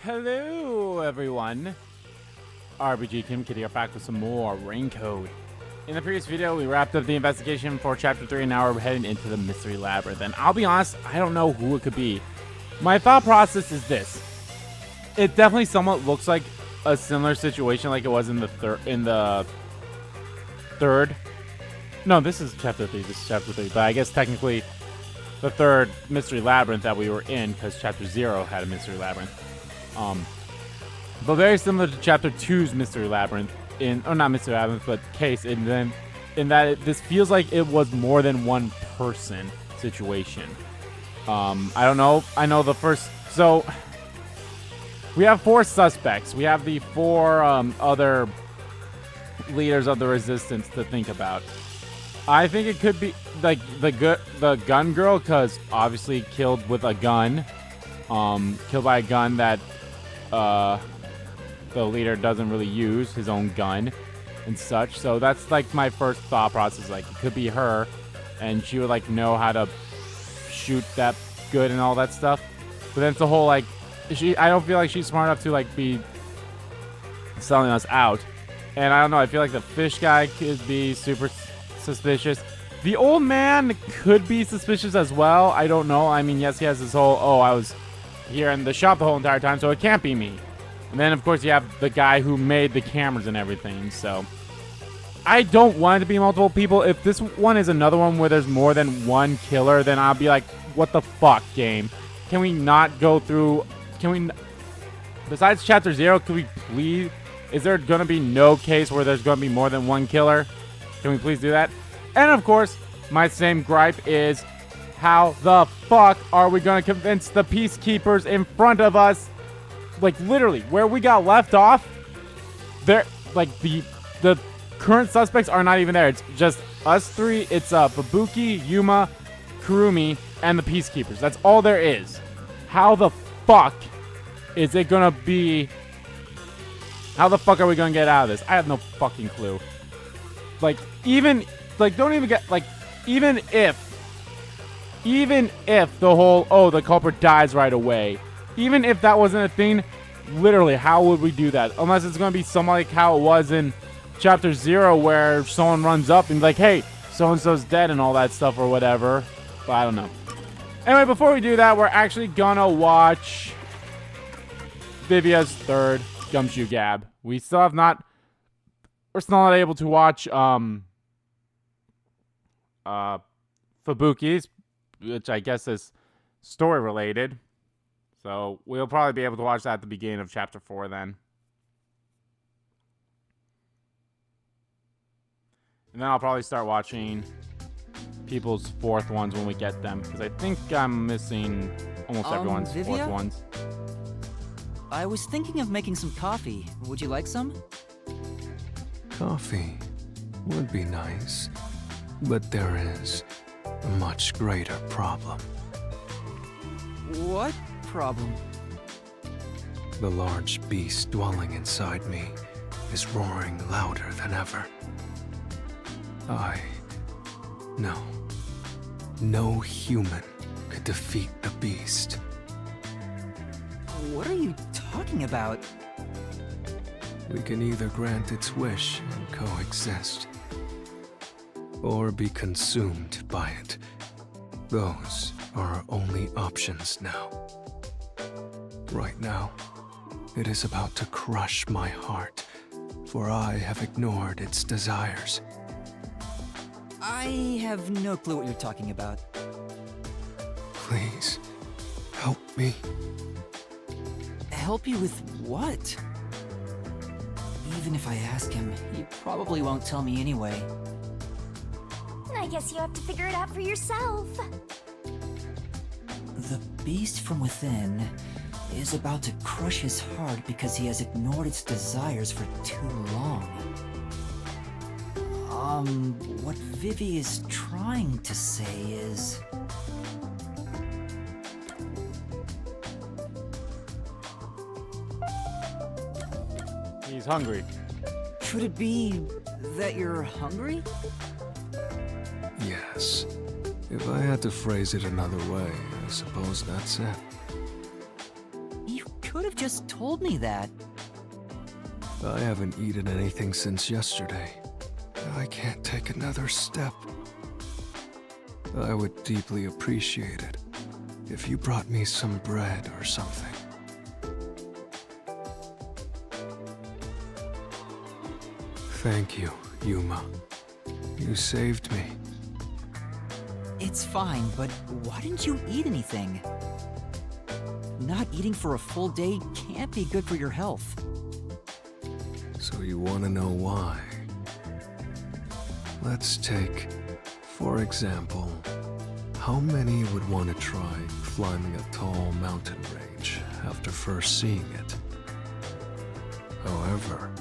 Hello, everyone. RPG Kim Kitty are back with some more Raincoat. In the previous video, we wrapped up the investigation for Chapter 3, and now we're heading into the Mystery Labyrinth. And I'll be honest, I don't know who it could be. My thought process is this. It definitely somewhat looks like a similar situation like it was in the third. No, this is Chapter 3. This is Chapter 3. But I guess technically the third Mystery Labyrinth that we were in, because Chapter 0 had a Mystery Labyrinth. But very similar to Chapter 2's Mystery Labyrinth, not Mystery Labyrinth, but case, in that this feels like it was more than one person situation. I don't know. I know the first. So we have 4 suspects. We have the 4 other leaders of the resistance to think about. I think it could be like the gun girl, because obviously killed with a gun, killed by a gun that the leader doesn't really use, his own gun and such. So that's like my first thought process. Like, it could be her, and she would like know how to shoot that good and all that stuff. But then it's the whole like, I don't feel like she's smart enough to like be selling us out. And I don't know, I feel like the fish guy could be super suspicious. The old man could be suspicious as well. I don't know. I mean, yes, he has this whole, oh, I was here in the shop the whole entire time, so it can't be me. And then, of course, you have the guy who made the cameras and everything. So I don't want it to be multiple people. If this one is another one where there's more than one killer, then I'll be like, what the fuck, game? Can we not go through... Besides Chapter 0, could we please... Is there going to be no case where there's going to be more than one killer? Can we please do that? And, of course, my same gripe is... How the fuck are we going to convince the peacekeepers in front of us? Like, literally, where we got left off, they're, like, the current suspects are not even there. It's just us 3. It's Fubbuki, Yuma, Kurumi, and the peacekeepers. That's all there is. How the fuck is it going to be... How the fuck are we going to get out of this? I have no fucking clue. Like, even... Like, don't even get... Like, even if the whole, oh, the culprit dies right away, even if that wasn't a thing, literally, how would we do that? Unless it's going to be something like how it was in Chapter 0, where someone runs up and like, hey, so-and-so's dead and all that stuff or whatever. But I don't know. Anyway, before we do that, we're actually gonna watch Vivia's third Gumshoe Gab. We're still not able to watch Fubbuki's, which I guess is story related. So we'll probably be able to watch that at the beginning of Chapter 4 then. And then I'll probably start watching people's 4th ones when we get them, because I think I'm missing almost everyone's Vivia? 4th ones. I was thinking of making some coffee. Would you like some? Coffee would be nice, but there is a much greater problem. What problem? The large beast dwelling inside me is roaring louder than ever. No human could defeat the beast. What are you talking about? We can either grant its wish and coexist, or be consumed by it. Those are our only options now. Right now, it is about to crush my heart, for I have ignored its desires. I have no clue what you're talking about. Please, help me. Help you with what? Even if I ask him, he probably won't tell me anyway. I guess you have to figure it out for yourself. The beast from within is about to crush his heart because he has ignored its desires for too long. What Vivi is trying to say is... He's hungry. Could it be that you're hungry? Yes. If I had to phrase it another way, I suppose that's it. You could have could've just told me that. I haven't eaten anything since yesterday. I can't take another step. I would deeply appreciate it if you brought me some bread or something. Thank you, Yuma. You saved me. It's fine, but why didn't you eat anything? Not eating for a full day can't be good for your health. So you want to know why? Let's take, for example, how many would want to try climbing a tall mountain range after first seeing it? However,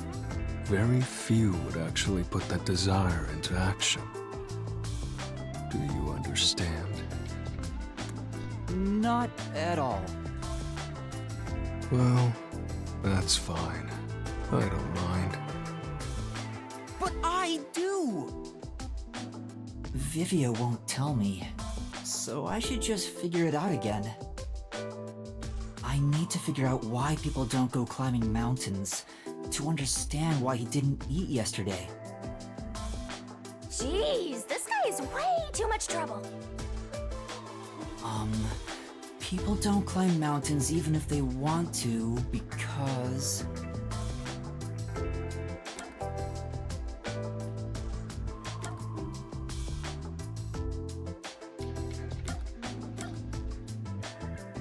very few would actually put that desire into action. Do you understand? Not at all. Well, that's fine. I don't mind. But I do! Vivia won't tell me, so I should just figure it out again. I need to figure out why people don't go climbing mountains, to understand why he didn't eat yesterday. Jeez, this guy is way too much trouble. People don't climb mountains even if they want to, because...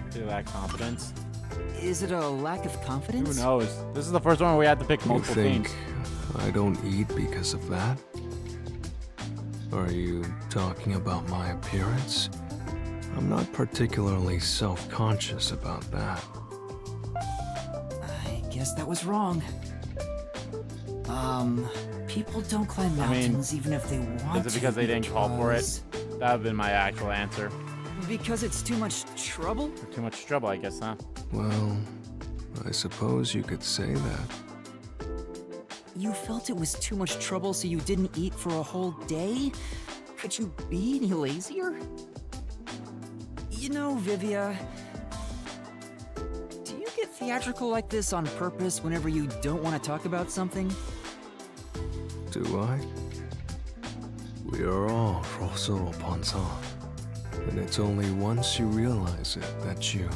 Do you lack confidence? Is it a lack of confidence? Who knows? This is the first one where we had to pick You multiple think themes. I don't eat because of that? Are you talking about my appearance? I'm not particularly self-conscious about that. I guess that was wrong. People don't climb I mean, mountains even if they want to. Is it because they didn't call for it? That would have been my actual answer. Because it's too much trouble? Too much trouble, I guess, huh? Well, I suppose you could say that. You felt it was too much trouble so you didn't eat for a whole day? Could you be any lazier? You know, Vivia, do you get theatrical like this on purpose whenever you don't want to talk about something? Do I? We are all Rosoro Pansan. And it's only once you realize it that you...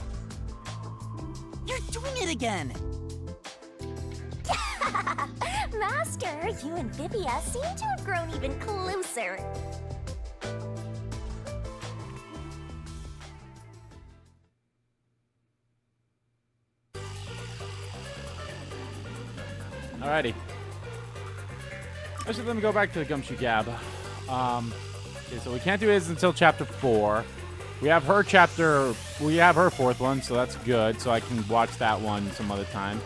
You're doing it again! Master, you and Vivia seem to have grown even closer. Alrighty. Actually, let me go back to the Gumshoe Gab. Okay, so we can't do this until chapter 4. We have her fourth one, so that's good. So I can watch that one some other time.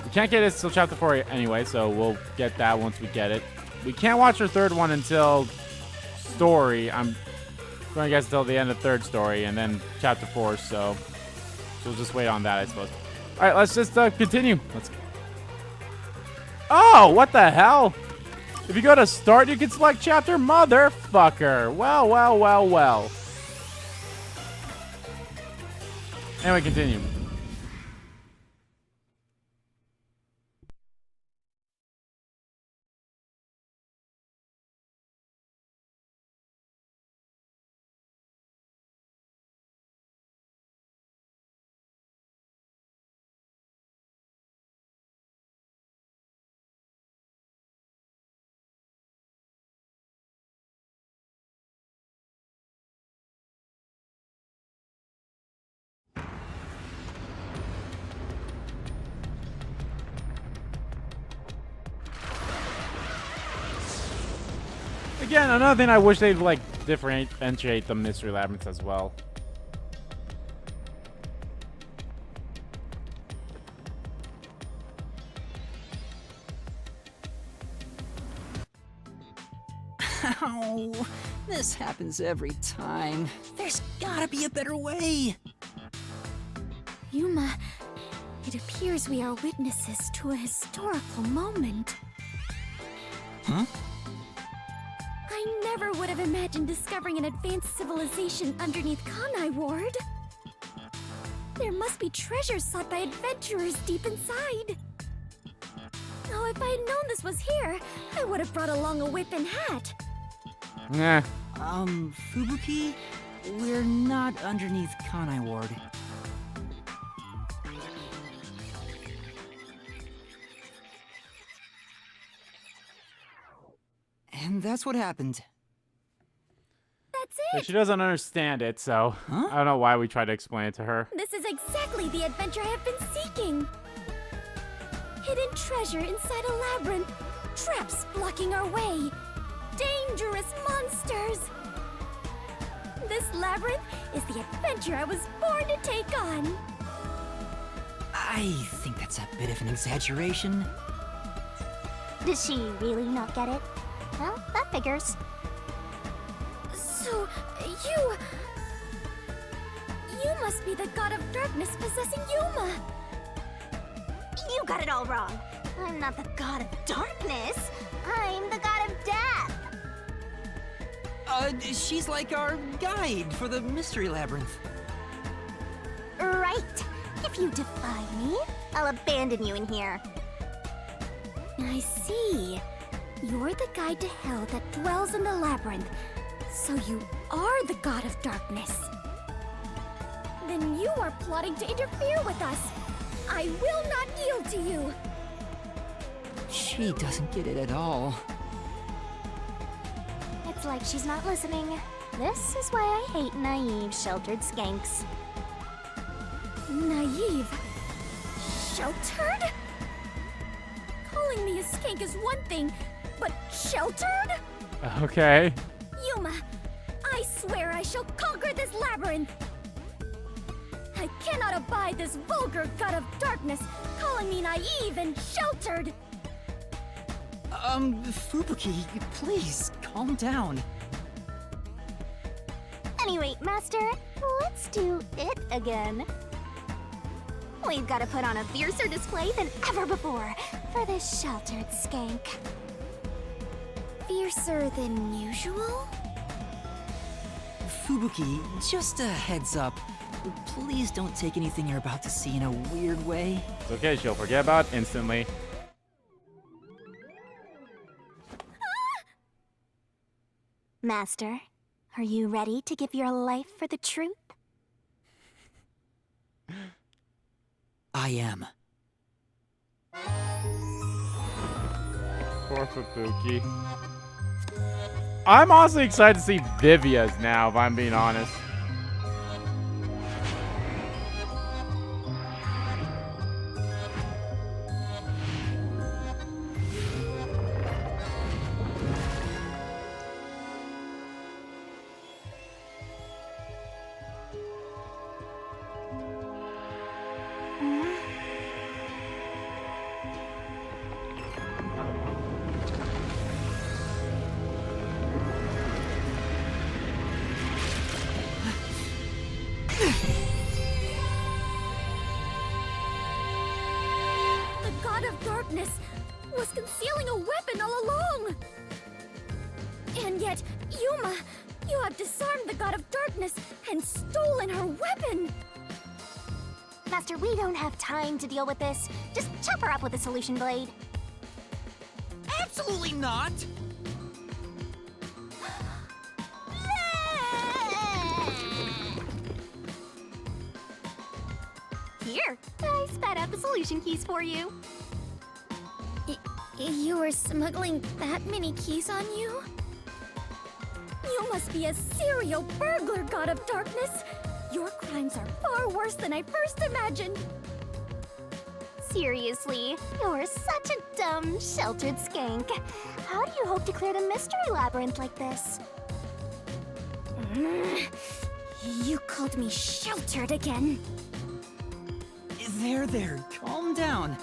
We can't get this until chapter 4 anyway, so we'll get that once we get it. We can't watch her third one until story. I'm going to guess until the end of third story, and then chapter 4, so we'll just wait on that, I suppose. Alright, let's just continue. Oh, what the hell? If you go to start, you can select chapter. Motherfucker. Well, well, well, well. Anyway, continue. Again, another thing I wish they'd like differentiate the mystery labyrinths as well. Ow, this happens every time. There's gotta be a better way. Yuma, it appears we are witnesses to a historical moment. Huh? I never would have imagined discovering an advanced civilization underneath Kanai Ward. There must be treasures sought by adventurers deep inside. Oh, if I had known this was here, I would have brought along a whip and hat. Nah. Fubbuki? We're not underneath Kanai Ward. And that's what happened. That's But it! she doesn't understand it, so Huh? I don't know why we try to explain it to her. This is exactly the adventure I have been seeking. Hidden treasure inside a labyrinth. Traps blocking our way. Dangerous monsters. This labyrinth is the adventure I was born to take on. I think that's a bit of an exaggeration. Does she really not get it? Well, that figures. So, you must be the god of darkness possessing Yuma. You got it all wrong. I'm not the god of darkness. I'm the god of death. She's like our guide for the mystery labyrinth. Right. If you defy me, I'll abandon you in here. I see. You're the guide to hell that dwells in the labyrinth. So you are the god of darkness. Then you are plotting to interfere with us. I will not yield to you. She doesn't get it at all. It's like she's not listening. This is why I hate naive, sheltered skanks. Naive? Sheltered? Calling me a skank is one thing, but sheltered? Okay. Yuma, I swear I shall conquer this labyrinth! I cannot abide this vulgar god of darkness calling me naive and sheltered! Fubbuki, please, calm down. Anyway, Master, let's do it again. We've got to put on a fiercer display than ever before for this sheltered skank. Fiercer than usual? Fubbuki, just a heads up. Please don't take anything you're about to see in a weird way. It's okay, she'll forget about it instantly. Master, are you ready to give your life for the truth? I am. Poor Fubbuki. I'm honestly excited to see Vivia's now, if I'm being honest. The god of darkness was concealing a weapon all along! And yet, Yuma, you have disarmed the god of darkness and stolen her weapon! Master, we don't have time to deal with this. Just chop her up with a solution blade. Absolutely not! Here, I spat out the solution keys for you. You were smuggling that many keys on you? You must be a serial burglar, god of darkness. Your crimes are far worse than I first imagined. Seriously, you're such a dumb, sheltered skank. How do you hope to clear the mystery labyrinth like this? You called me sheltered again. There, calm down.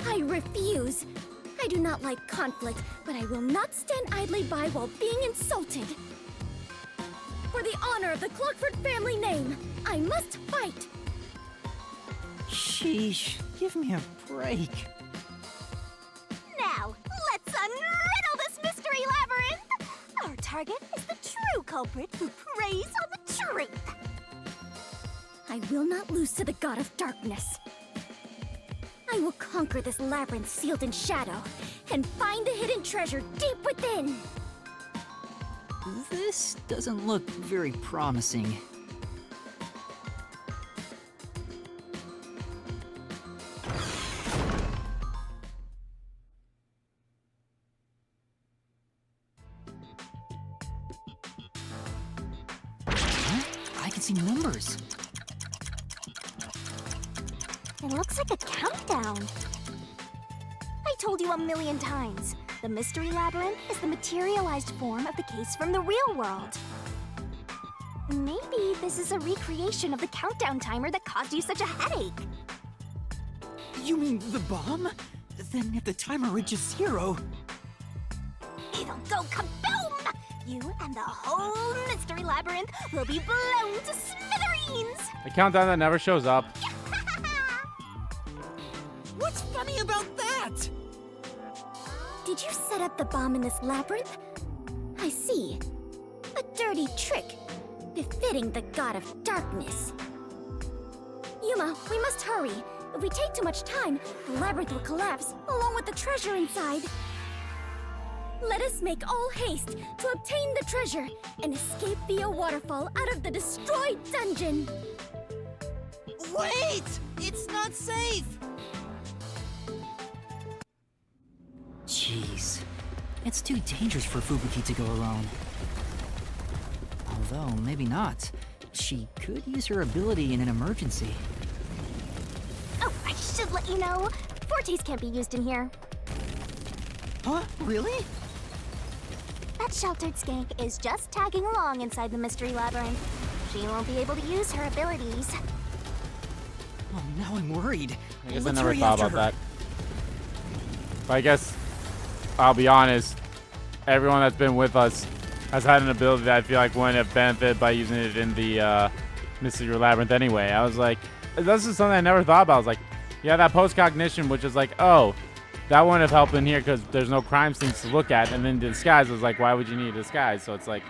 I refuse. I do not like conflict, but I will not stand idly by while being insulted. For the honor of the Clockford family name, I must fight. Sheesh, give me a break. Now, let's unriddle this mystery labyrinth. Our target is the true culprit who preys on the truth. I will not lose to the God of Darkness. I will conquer this labyrinth sealed in shadow and find the hidden treasure deep within. This doesn't look very promising. Huh? I can see numbers. It looks like a countdown. I told you a million times. The Mystery Labyrinth is the materialized form of the case from the real world. Maybe this is a recreation of the countdown timer that caused you such a headache. You mean the bomb? Then if the timer reaches 0... It'll go kaboom! You and the whole Mystery Labyrinth will be blown to smithereens! A countdown that never shows up. What's funny about that? Did you set up the bomb in this labyrinth? I see. A dirty trick, befitting the God of Darkness. Yuma, we must hurry. If we take too much time, the labyrinth will collapse, along with the treasure inside. Let us make all haste to obtain the treasure and escape via waterfall out of the destroyed dungeon. Wait! It's not safe! Jeez. It's too dangerous for Fubbuki to go alone. Although, maybe not. She could use her ability in an emergency. Oh, I should let you know. Fortes can't be used in here. Huh? Really? That sheltered skank is just tagging along inside the Mystery Labyrinth. She won't be able to use her abilities. Oh, now I'm worried. I guess I Let's never hurry thought after about her. that. But I guess I'll be honest. Everyone that's been with us has had an ability that I feel like wouldn't have benefited by using it in the Mystery Labyrinth anyway. I was like, this is something I never thought about. I was like, yeah, that post-cognition, which is like, oh, that wouldn't have helped in here because there's no crime scenes to look at. And then the disguise was like, why would you need a disguise? So it's like,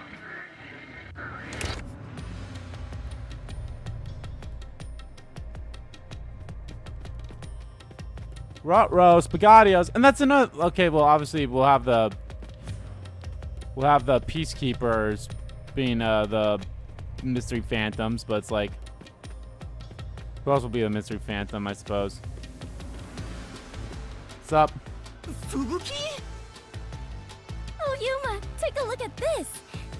Ruh-roh, Spaghettios, and that's another. Okay, well, obviously we'll have the peacekeepers being the mystery phantoms, but it's like, who else will be the mystery phantom? I suppose. What's up? Fubbuki? Oh, Yuma, take a look at this.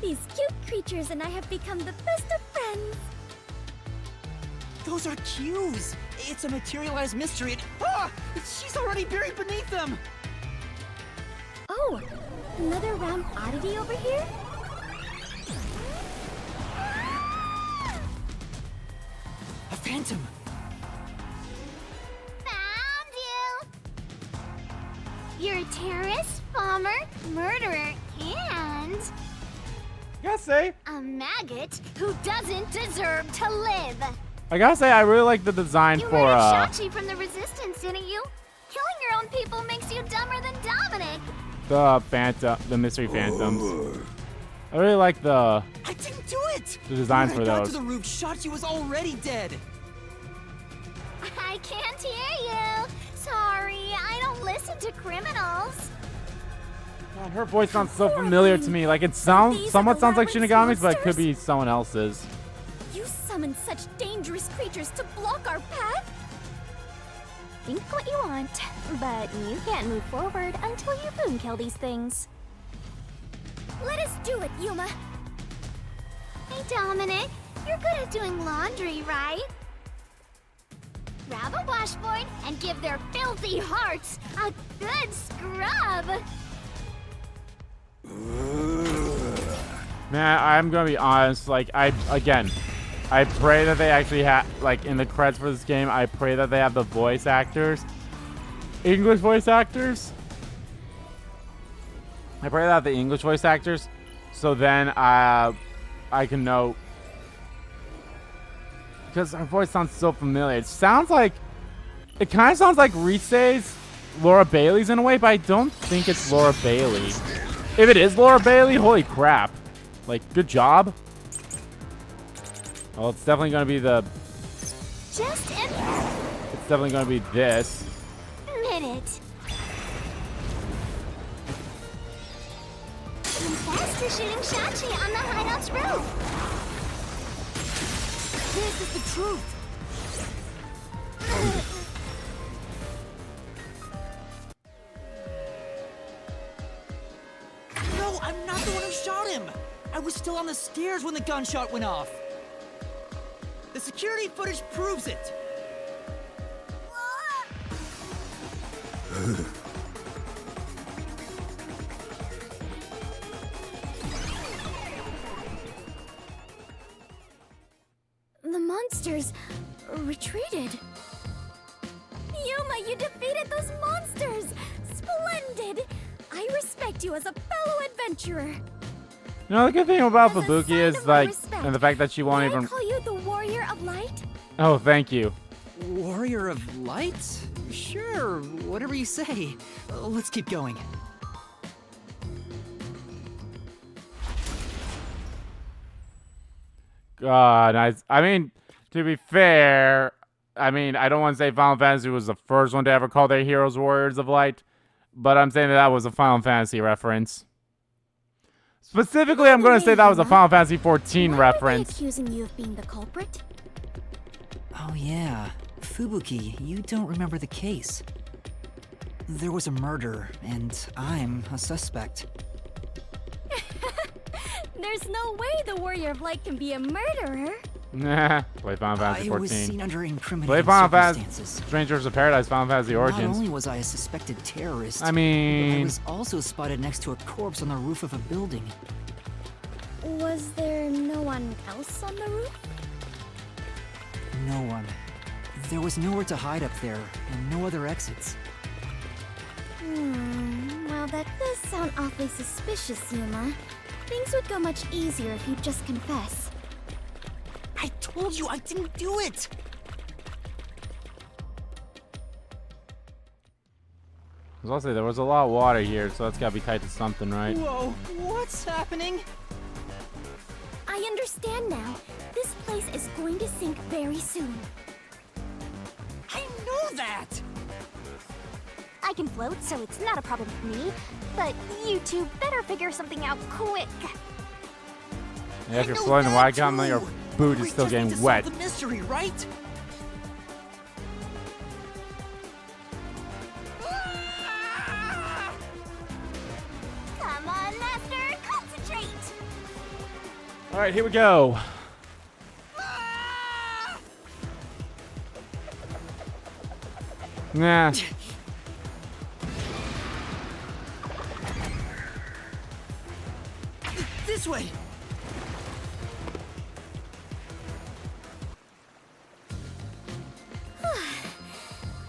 These cute creatures and I have become the best of friends. Those are cues! It's a materialized mystery and... Ah! She's already buried beneath them! Oh, another round oddity over here? A phantom! Found you! You're a terrorist, bomber, murderer, and I gotta say, a maggot who doesn't deserve to live. I really like the design You for murdered Shachi from the Resistance, didn't you? Killing your own people makes you dumber than Dominic. the mystery phantoms. I really like the I didn't do it! The designs when for I got those. to the roof, Shachi was already dead! I can't hear you. Sorry, I don't listen to criminals. God, her voice sounds so familiar to me. Like it somewhat sounds like Shinigami's, but it could be someone else's. You summoned such dangerous creatures to block our path? Think what you want, but you can't move forward until you boon kill these things. Let us do it, Yuma. Hey, Dominic. You're good at doing laundry, right? Grab a washboard and give their filthy hearts a good scrub. Man, I'm gonna be honest. Like I pray that they actually have, like, in the credits for this game, I pray that they have the voice actors, English voice actors. I pray they have the English voice actors, so then I can know, because her voice sounds so familiar. It kind of sounds like Rise's Laura Bailey's in a way, but I don't think it's Laura Bailey. If it is Laura Bailey, holy crap! Like, good job. Well, it's definitely going to be the just a It's definitely gonna be this. minute. I'm faster shooting Shachi on the hideout's roof. This is the truth! No, I'm not the one who shot him! I was still on the stairs when the gunshot went off! The security footage proves it! The monsters retreated. Yuma, you defeated those monsters! Splendid! I respect you as a fellow adventurer. You know, the good thing about As a Fubbuki sign is of my like, respect, and the fact that she won't May even. I call you the Warrior of Light? Oh, thank you. Warrior of Light? Sure, whatever you say. Let's keep going. God, I mean, to be fair, I mean, I don't want to say Final Fantasy was the first one to ever call their heroes Warriors of Light, but I'm saying that was a Final Fantasy reference. Specifically, I'm going to say that was a Final Fantasy 14 Why reference. Are they accusing you of being the culprit? Oh yeah, Fubbuki, you don't remember the case. There was a murder, and I'm a suspect. There's no way the Warrior of Light can be a murderer. Nah, play Final Fantasy I was 14. seen under Play incriminating Final Fantasy circumstances. Strangers of Paradise, Final Fantasy Not Origins. only was I a suspected terrorist, I I mean, was also spotted next to a corpse on the roof of a building. Was there no one else on the roof? No one. There was nowhere to hide up there, and no other exits. Well, that does sound awfully suspicious, Yuma. Things would go much easier if you'd just confess. I told you I didn't do it! I was also say there was a lot of water here, so that's gotta be tied to something, right? Whoa, what's happening? I understand now. This place is going to sink very soon. I know that! I can float, so it's not a problem for me. But you two better figure something out quick. Yeah, if you're I know floating, that why come your too. boot We is still just need getting to wet? solve the mystery, right? Come on, Master, concentrate. All right, here we go. Nah. This way!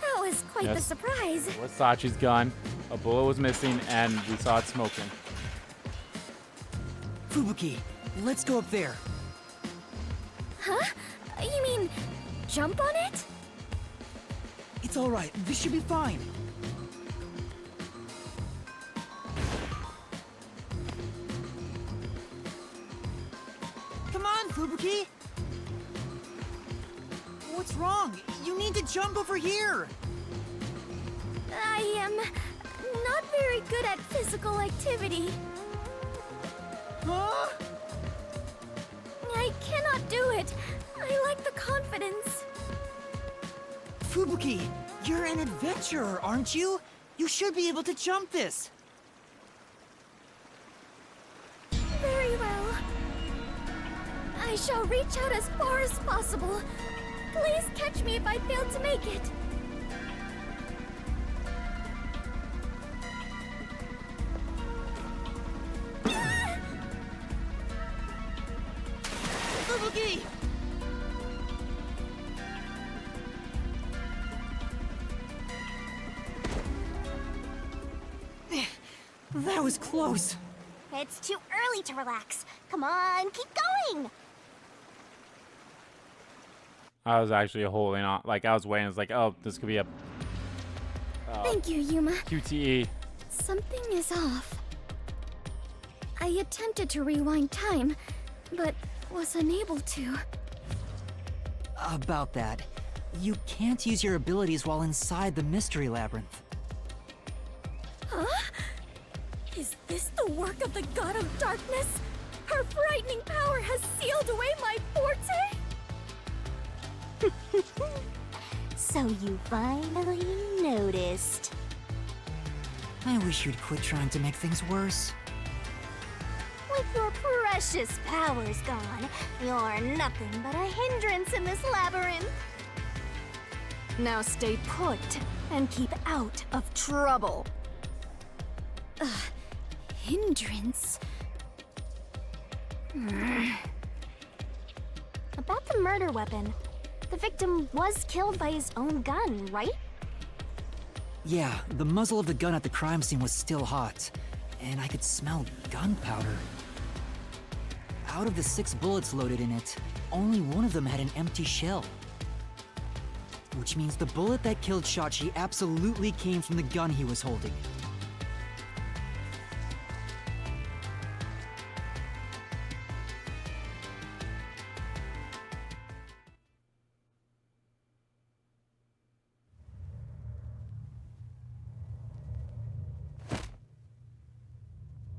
That was quite the Yes. surprise. Where's Sachi's gun? A bullet was missing, and we saw it smoking. Fubbuki, let's go up there. Huh? You mean jump on it? It's alright, this should be fine. Come on, Fubbuki! What's wrong? You need to jump over here! I am not very good at physical activity. Huh? I cannot do it. I lack the confidence. Fubbuki, you're an adventurer, aren't you? You should be able to jump this. Very well. I shall reach out as far as possible. Please catch me if I fail to make it. Fubbuki! That was close. It's too early to relax. Come on, keep going. I was actually holding on. Like, I was waiting. It's like, oh, this could be a Thank you, Yuma. QTE. Something is off. I attempted to rewind time, but was unable to. About that, You can't use your abilities while inside the mystery labyrinth. Huh? Is this the work of the God of Darkness? Her frightening power has sealed away my forte? So you finally noticed. I wish you'd quit trying to make things worse. With your precious powers gone, you're nothing but a hindrance in this labyrinth. Now stay put and keep out of trouble. Hindrance? About the murder weapon. The victim was killed by his own gun, right? Yeah, the muzzle of the gun at the crime scene was still hot, and I could smell gunpowder. Out of the 6 bullets loaded in it, only one of them had an empty shell. Which means the bullet that killed Shachi absolutely came from the gun he was holding.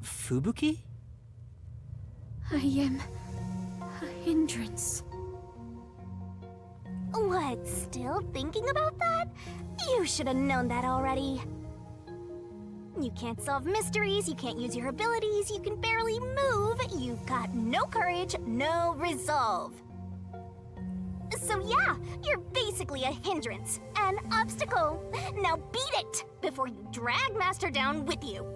Fubbuki? I am a hindrance. What, still thinking about that? You should have known that already. You can't solve mysteries, you can't use your abilities, you can barely move, you've got no courage, no resolve. So yeah, you're basically a hindrance, an obstacle. Now beat it before you drag Master down with you.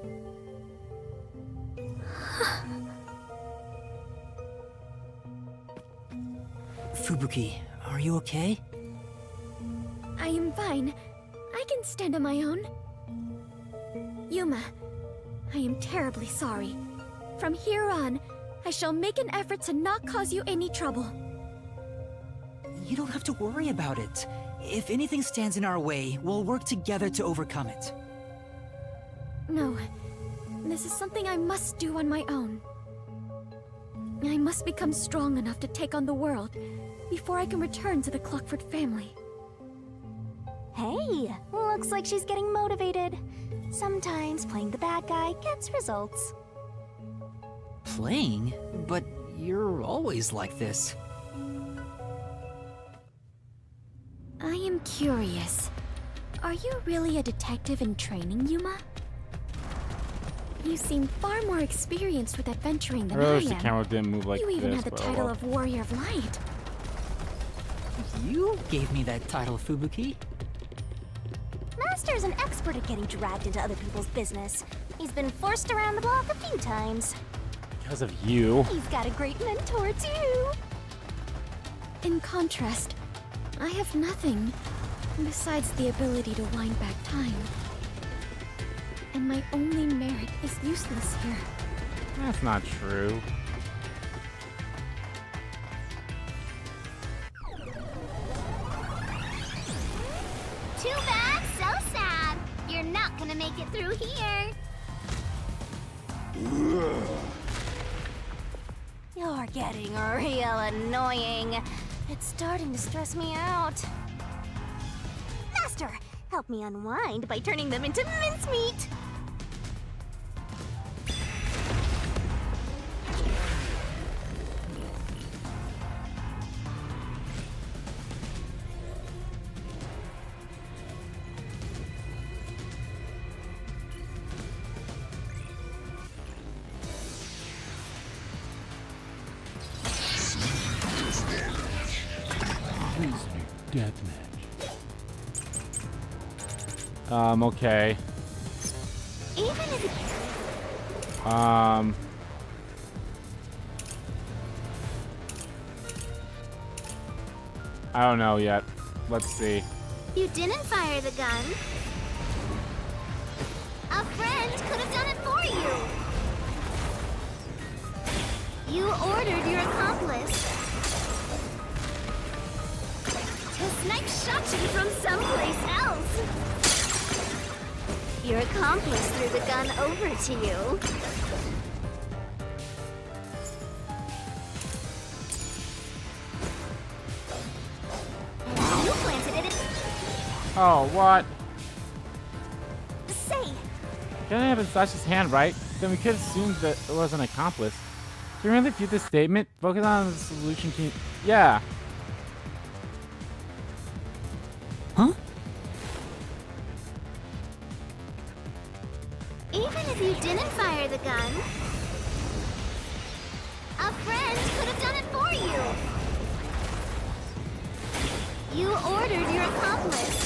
Fubbuki, are you okay? I am fine. I can stand on my own. Yuma, I am terribly sorry. From here on, I shall make an effort to not cause you any trouble. You don't have to worry about it. If anything stands in our way, we'll work together to overcome it. No, this is something I must do on my own. I must become strong enough to take on the world before I can return to the Clockford family. Hey, looks like she's getting motivated. Sometimes playing the bad guy gets results. Playing? But you're always like this. I am curious. Are you really a detective in training, Yuma? You seem far more experienced with adventuring I than really I wish the am. camera didn't move like You even this. had the but oh title well. of Warrior of Light. You gave me that title, Fubbuki. Master's an expert at getting dragged into other people's business. He's been forced around the block a few times. Because of you. He's got a great mentor, too. In contrast, I have nothing besides the ability to wind back time. And my only merit is useless here. That's not true. Too bad, so sad. You're not gonna make it through here. You're getting real annoying. It's starting to stress me out. Master, help me unwind by turning them into mincemeat. Deathmatch. Okay. Even if it I don't know yet. Let's see. you didn't fire the gun, a friend could have done it for you. You ordered your accomplice to snipe Shachi from someplace else. Your accomplice threw the gun over to you. You planted Oh, what? Say, Couldn't have been Sasha's hand, right? Then we could assume that it was an accomplice. Do you really view this statement? Focus on the solution key. Yeah. Huh? even if you didn't fire the gun, a friend could have done it for you. You ordered your accomplice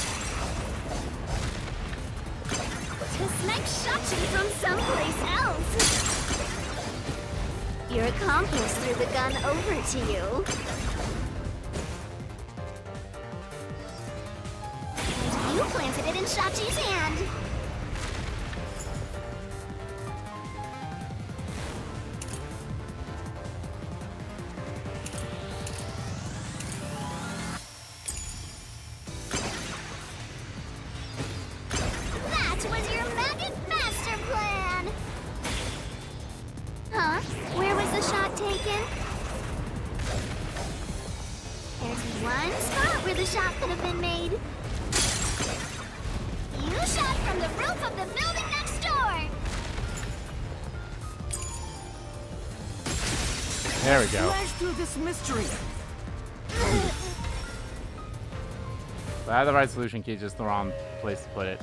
to snipe Shachi from someplace else. Your accomplice threw the gun over to you. And you planted it in Shachi's hand. That was your maggot master plan! Huh? Where was the shot taken? There's one spot where the shot could have been made. You shot from the roof of the building next door! There we go. Flash through this mystery. I had the right solution key, just the wrong place to put it.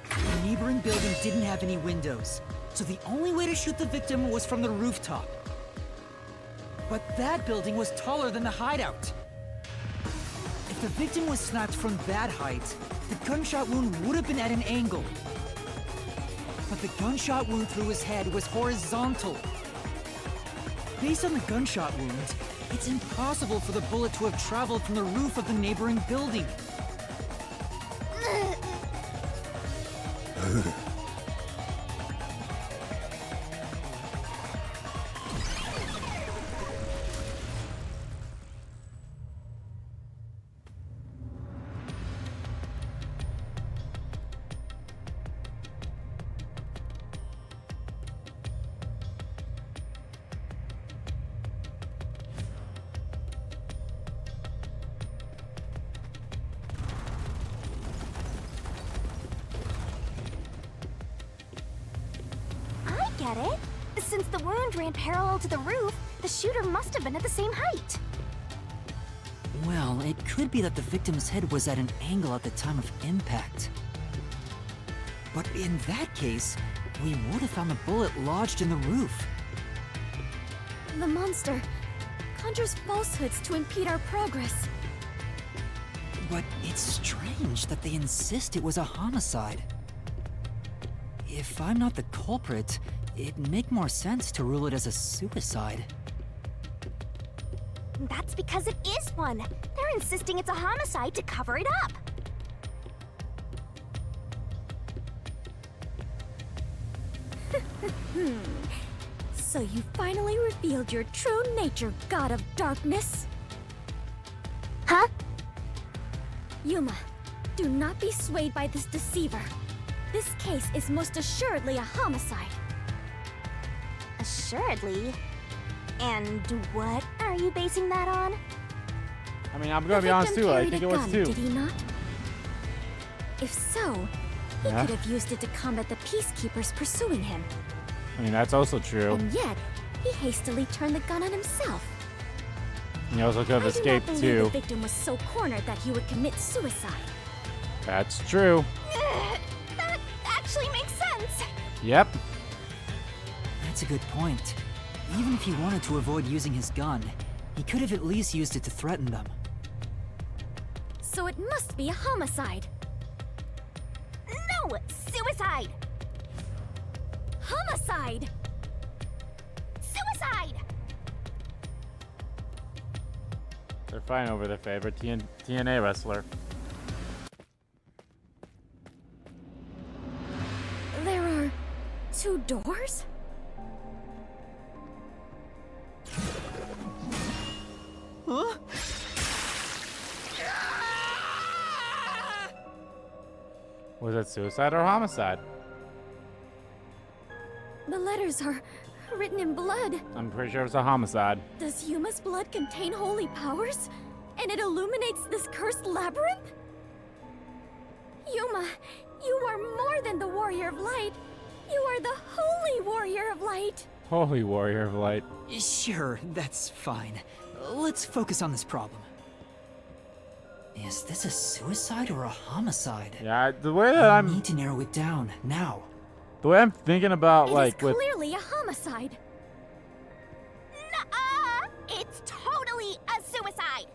The neighboring building didn't have any windows, so the only way to shoot the victim was from the rooftop. But that building was taller than the hideout. If the victim was sniped from that height, the gunshot wound would have been at an angle. But the gunshot wound through his head was horizontal. Based on the gunshot wound, it's impossible for the bullet to have traveled from the roof of the neighboring building. I get it. Since the wound ran parallel to the roof, the shooter must have been at the same height. Well, it could be that the victim's head was at an angle at the time of impact. But in that case, we would have found the bullet lodged in the roof. The monster conjures falsehoods to impede our progress. But it's strange that they insist it was a homicide. If I'm not the culprit, it'd make more sense to rule it as a suicide. That's because it is one. They're insisting it's a homicide to cover it up. So you finally revealed your true nature, God of Darkness. Huh? Yuma, do not be swayed by this deceiver. This case is most assuredly a homicide. Assuredly. And what are you basing that on? I mean, I'm gonna be honest too. I think it was Did too. he not? If so, he Yeah. could have used it to combat the peacekeepers pursuing him. I mean, that's also true. And yet, he hastily turned the gun on himself. He also could have I do not escaped believe too. the victim was so cornered that he would commit suicide. That's true. That actually makes sense. Yep. That's a good point. Even if he wanted to avoid using his gun, he could have at least used it to threaten them. So it must be a homicide. No! Suicide! Homicide! Suicide! They're fighting over their favorite TNA wrestler. There are 2 doors? Huh? Was it suicide or homicide? The letters are written in blood. I'm pretty sure it was a homicide. Does Yuma's blood contain holy powers? And it illuminates this cursed labyrinth? Yuma, you are more than the warrior of light. You are the holy warrior of light. Holy warrior of light. Sure, that's fine. Let's focus on this problem. Is this a suicide or a homicide? Yeah, the way that I I'm need to narrow it down now. the way I'm thinking about It like is with clearly a homicide. Nuh-uh! It's totally a suicide!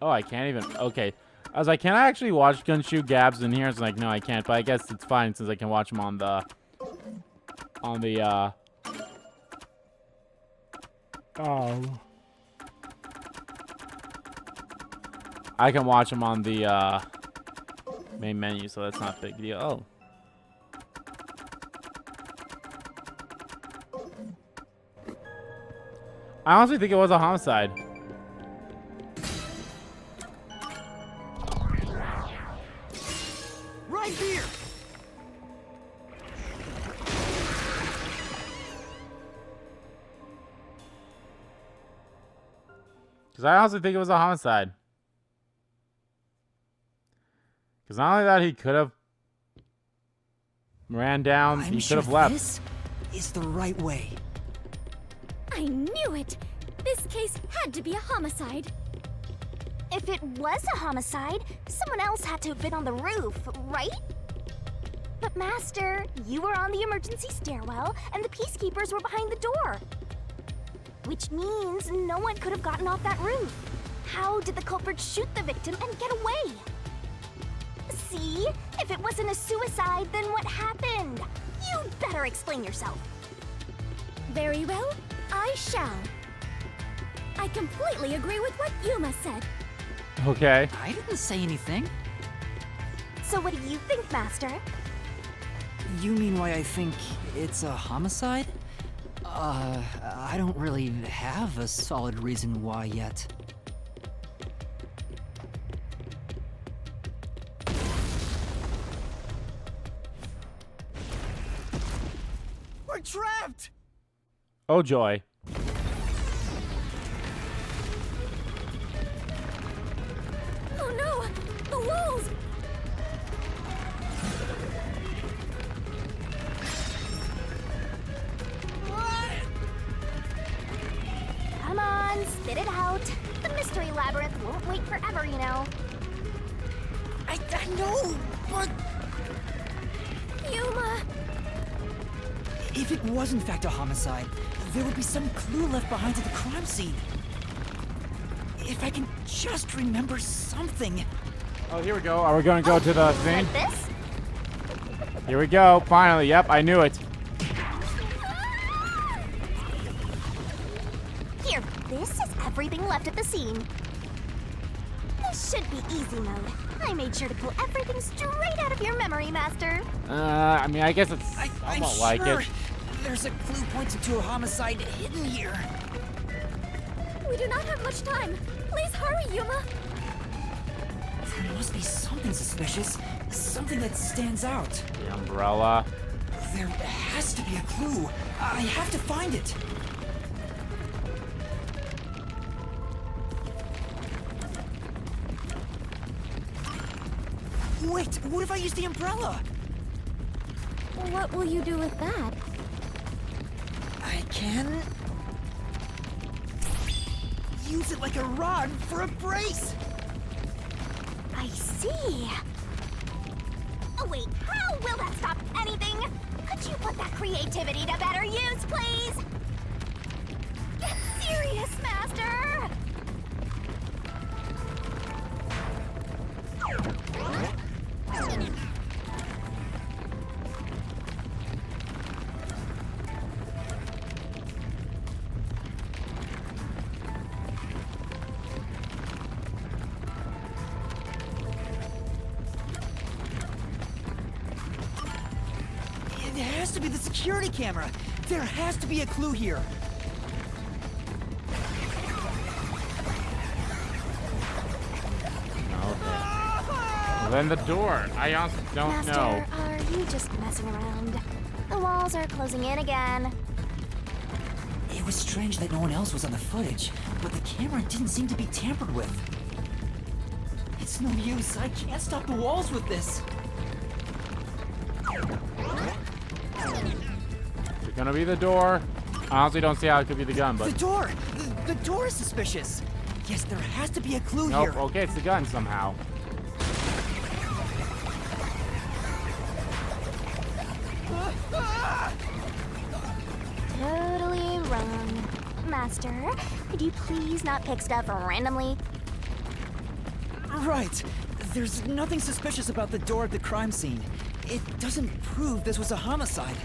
oh, I can't even. Okay. I was like, can I actually watch Gunshoe Gabs in here? It's like, no, I can't. But I guess it's fine since I can watch him on the I can watch him on the main menu, so that's not a big deal. Oh. I honestly think it was a homicide. Right here! Because I honestly think it was a homicide. Because not only that, he could have ran down, I'm he sure could have left. this is the right way. I knew it. This case had to be a homicide. If it was a homicide, someone else had to have been on the roof, right? But Master, you were on the emergency stairwell, and the peacekeepers were behind the door. Which means no one could have gotten off that roof. How did the culprit shoot the victim and get away? See? If it wasn't a suicide, then what happened? You better explain yourself. Very well, I shall. I completely agree with what Yuma said. Okay. I didn't say anything. So what do you think, Master? You mean why I think it's a homicide? I don't really have a solid reason why yet. We're trapped! Oh, joy. Oh no! The walls! Come on, spit it out. The mystery labyrinth won't wait forever, you know. I know, but Yuma! if it was in fact a homicide, there would be some clue left behind at the crime scene. If I can just remember something. Oh, here we go. Are we going to go to the scene? Like this? Here we go. Finally. Yep, I knew it. Here, this is everything left at the scene. This should be easy mode. I made sure to pull everything straight out of your memory, Master. I mean, I guess it's I'm somewhat like sure it. there's a clue pointing to a homicide hidden here. We do not have much time. Please hurry, Yuma. There must be something suspicious, something that stands out. The umbrella. There has to be a clue. I have to find it. Wait, what if I use the umbrella? What will you do with that? I can use it like a rod for a brace. I see. Oh wait, how will that stop anything? Could you put that creativity to better use, please? Get serious, Master! It has to be the security camera. There has to be a clue here. Okay. Well, then the door. I honestly don't Master, know. are you just messing around? The walls are closing in again. It was strange that no one else was on the footage, but the camera didn't seem to be tampered with. It's no use. I can't stop the walls with this. It's gonna be the door. I honestly don't see how it could be the gun, but The door! The door is suspicious. Yes, there has to be a clue nope. here. Okay, it's the gun somehow. Totally wrong. Master, could you please not pick stuff randomly? Right. There's nothing suspicious about the door at the crime scene. It doesn't prove this was a homicide.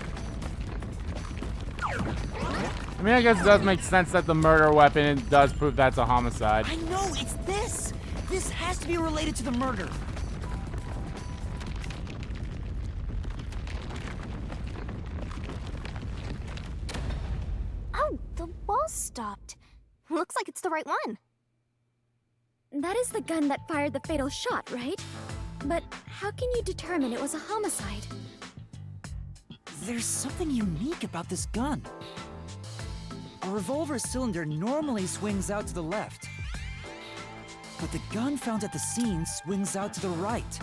I mean, I guess it does make sense that the murder weapon does prove that's a homicide. I know, it's this! This has to be related to the murder. Oh, the wall stopped. Looks like it's the right one. That is the gun that fired the fatal shot, right? But how can you determine it was a homicide? There's something unique about this gun. A revolver cylinder normally swings out to the left, but the gun found at the scene swings out to the right.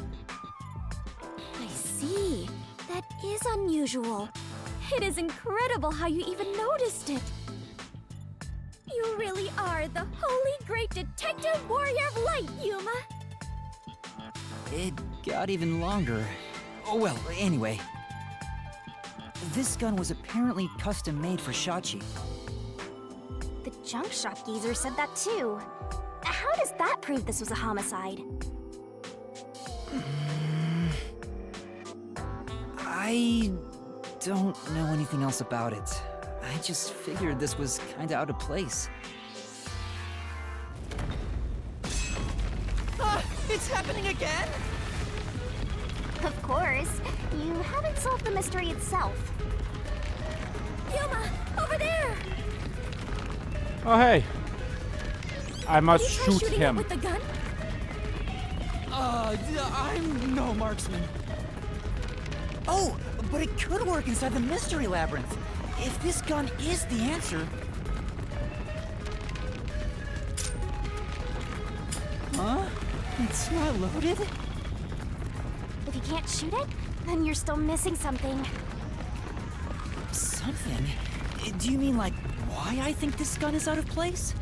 I see. That is unusual. It is incredible how you even noticed it. You really are the holy great detective warrior of light, Yuma. It got even longer. Oh, well, anyway. This gun was apparently custom made for Shachi. The junk shop geezer said that too. How does that prove this was a homicide? I don't know anything else about it. I just figured this was kinda out of place. It's happening again? Of course. You haven't solved the mystery itself. Yuma, over there! Oh, hey. I must Did you try shoot shooting him. it with the gun? I'm no marksman. Oh, but it could work inside the mystery labyrinth. If this gun is the answer... Huh? It's not loaded? If you can't shoot it, then you're still missing something. Something? Do you mean like why I think this gun is out of place?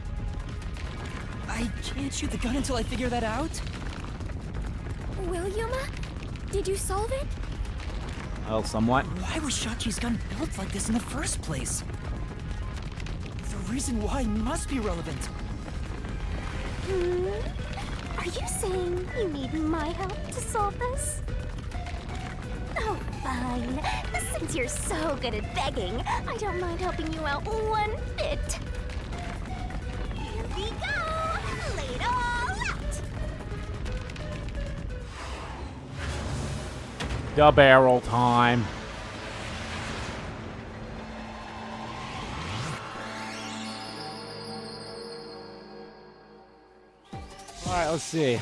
I can't shoot the gun until I figure that out? Well, Yuma, did you solve it? Well, somewhat. Why was Shachi's gun built like this in the first place? The reason why must be relevant. Are you saying you need my help to solve this? Oh, fine. Since you're so good at begging, I don't mind helping you out one bit. Here we go! Lay it all out! The barrel time. Alright, let's see.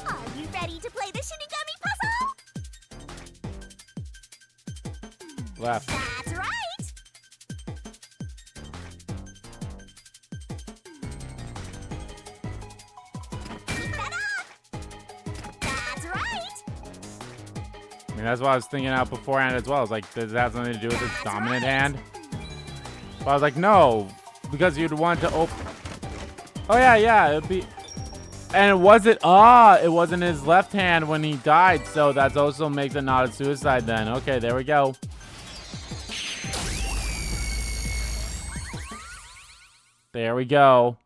Are you ready to play the Shinigami puzzle? Left. That's right! Keep that up! That's right! I mean, that's what I was thinking out beforehand as well. I was like, does it have something to do with its dominant hand? But I was like, no, because you'd want to open. Oh yeah, it'd be. And it wasn't. It wasn't his left hand when he died, so that also makes it not a suicide. Then, okay, there we go. There we go.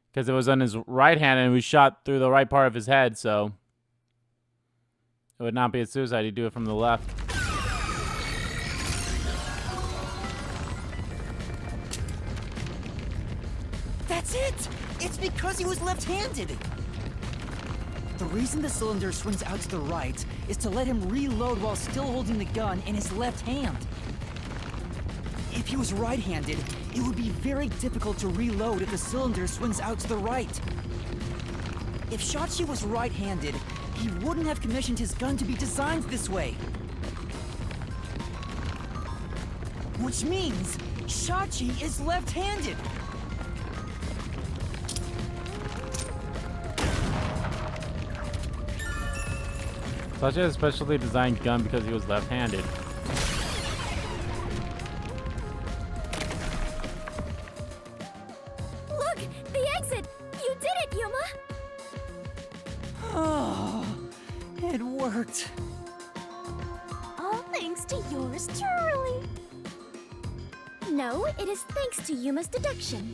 Because it was on his right hand and he was shot through the right part of his head, so it would not be a suicide. He'd do it from the left. That's it! It's because he was left-handed! The reason the cylinder swings out to the right is to let him reload while still holding the gun in his left hand. If he was right-handed, it would be very difficult to reload if the cylinder swings out to the right. If Shachi was right-handed, he wouldn't have commissioned his gun to be designed this way. Which means Shachi is left-handed. Such a specially designed gun because he was left-handed. Look! The exit! You did it, Yuma! Oh, it worked. All thanks to yours truly. No, it is thanks to Yuma's deduction.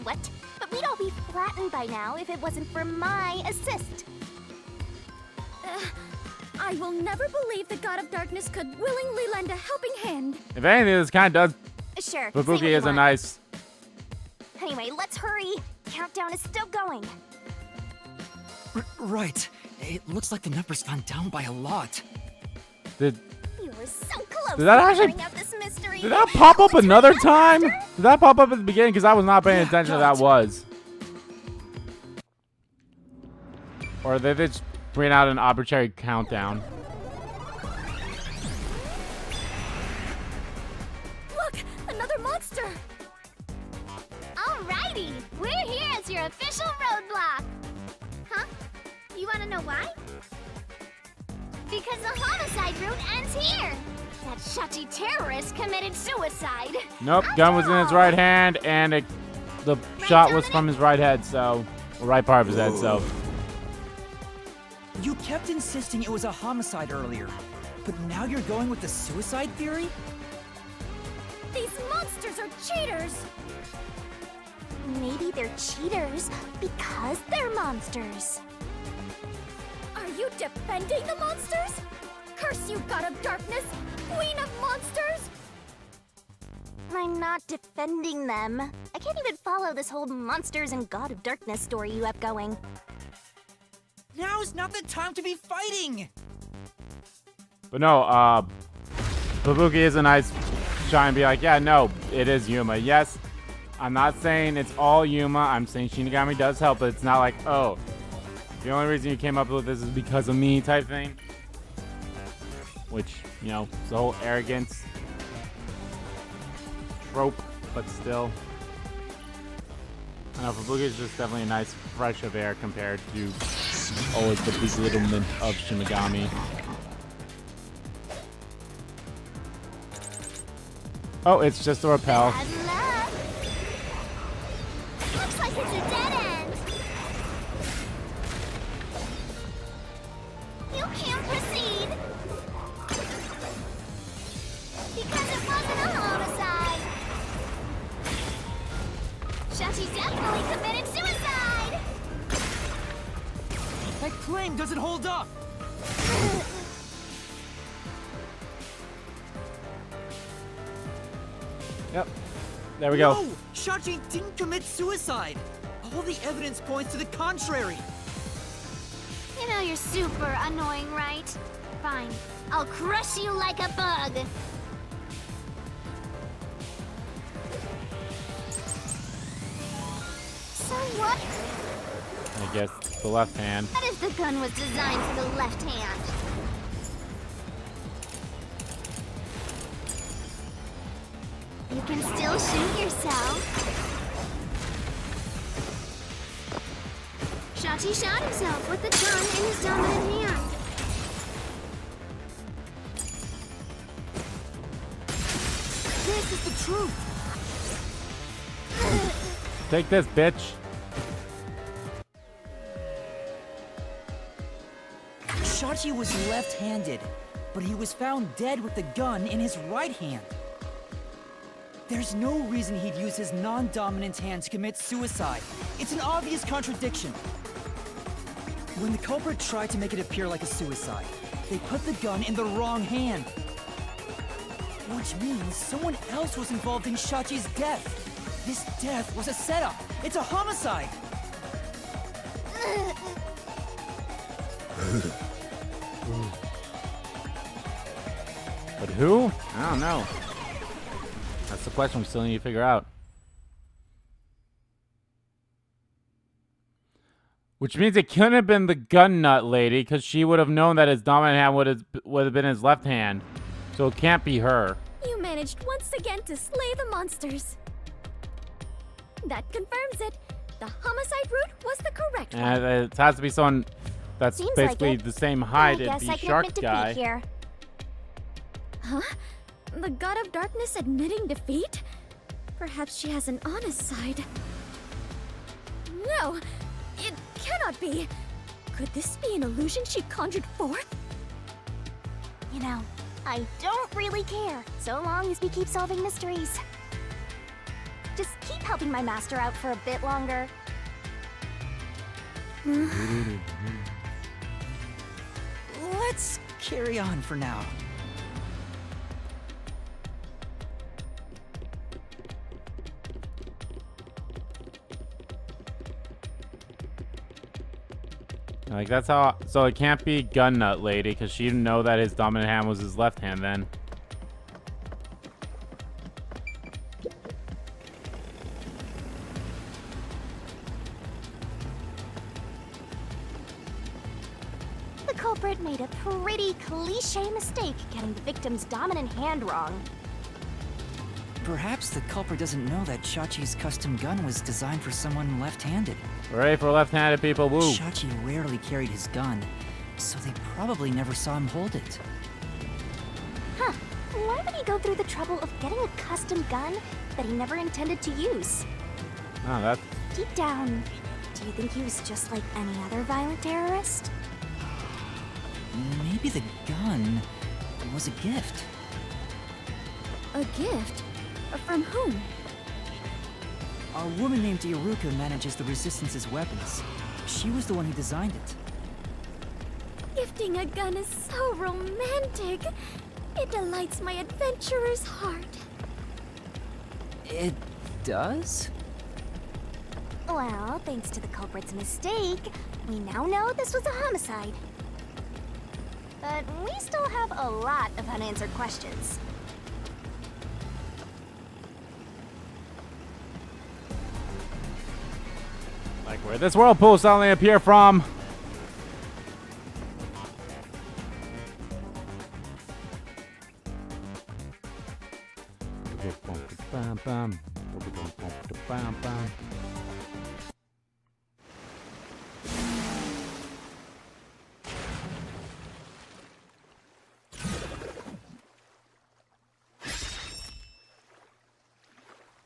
What? But we'd all be flattened by now if it wasn't for my assist. I will never believe the God of Darkness could willingly lend a helping hand. If anything, this kind of does. Sure. say Fubbuki what you is a want. nice. Anyway, let's hurry. Countdown is still going. Right. It looks like the number's gone down by a lot. Did You were so close Did that to actually- figuring out this mystery. did that pop up Let's another hurry up, time? Master. Did that pop up at the beginning? Because I was not paying Yeah, attention to got that it. was. Or they just bring out an arbitrary countdown. Look! Another monster! Alrighty, we're here as your official roadblock. Huh? You wanna know why? Because the homicide route ends here. That Shachi terrorist committed suicide. Nope, After gun was in his all, right hand, and the shot was from his right head, so or right part of his head. So You kept insisting it was a homicide earlier, but now you're going with the suicide theory? These monsters are cheaters! Maybe they're cheaters because they're monsters. Are you defending the monsters? Curse you, God of Darkness! Queen of monsters! I'm not defending them. I can't even follow this whole monsters and God of Darkness story you have going. Now's not the time to be fighting! but no, Fubbuki is a nice try and be like, yeah, no, it is Yuma. Yes, I'm not saying it's all Yuma. I'm saying Shinigami does help, but it's not like, oh, the only reason you came up with this is because of me type thing. Which, you know, it's the whole arrogance trope, but still. I don't know, Fubbuki is just definitely a nice fresh of air compared to always the belittlement of Shinigami. Oh, it's just a rappel. Bad luck. Looks like it's a dead end. You can't proceed. Because it wasn't a homicide. Shachi definitely committed suicide. That claim doesn't hold up! Yep. There we go. No! Shachi didn't commit suicide! All the evidence points to the contrary! You know you're super annoying, right? Fine. I'll crush you like a bug. So what? I guess the left hand. What if the gun was designed for the left hand? You can still shoot yourself. Shachi shot himself with the gun in his dominant hand. This is the truth! Take this, bitch. Shachi was left-handed, but he was found dead with the gun in his right hand. There's no reason he'd use his non-dominant hand to commit suicide. It's an obvious contradiction. When the culprit tried to make it appear like a suicide, they put the gun in the wrong hand. Which means someone else was involved in Shachi's death. This death was a setup. It's a homicide. But who? I don't know. That's the question we still need to figure out. Which means it couldn't have been the gun nut lady, because she would have known that his dominant hand would have been his left hand. So it can't be her. You managed once again to slay the monsters. That confirms it. The homicide route was the correct one. And it has to be someone that's Seems like basically it. the same height I as guess the I can shark admit guy. defeat here. Huh? The God of Darkness admitting defeat? Perhaps she has an honest side. No! It cannot be! Could this be an illusion she conjured forth? You know, I don't really care, so long as we keep solving mysteries. Just keep helping my master out for a bit longer. Let's carry on for now. Like, that's how... So it can't be gun nut lady, because she didn't know that his dominant hand was his left hand then. The culprit made a pretty cliche mistake getting the victim's dominant hand wrong. Perhaps the culprit doesn't know that Shachi's custom gun was designed for someone left-handed. Hooray for left-handed people, woo! Shachi rarely carried his gun, so they probably never saw him hold it. Huh, why would he go through the trouble of getting a custom gun that he never intended to use? Oh, that's... Deep down, do you think he was just like any other violent terrorist? Maybe the gun was a gift. A gift? From whom? A woman named Iruka manages the Resistance's weapons. She was the one who designed it. Gifting a gun is so romantic. It delights my adventurer's heart. It does? Well, thanks to the culprit's mistake, we now know this was a homicide. But we still have a lot of unanswered questions. Like, where this whirlpool suddenly appear from?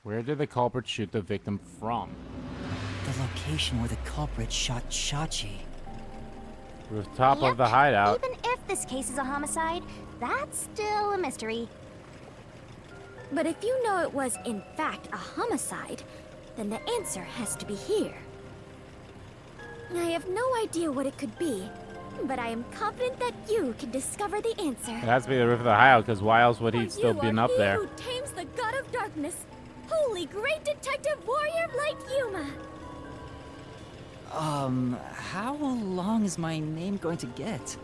Where did the culprit shoot the victim from? The location where the culprit shot Shachi. Rooftop Yep, of the hideout. Even if this case is a homicide, that's still a mystery. But if you know it was, in fact, a homicide, then the answer has to be here. I have no idea what it could be, but I am confident that you can discover the answer. It has to be the roof of the hideout, because why else would he For still you been are up he there? who tames the God of Darkness, holy great detective warrior of light Yuma. How long is my name going to get?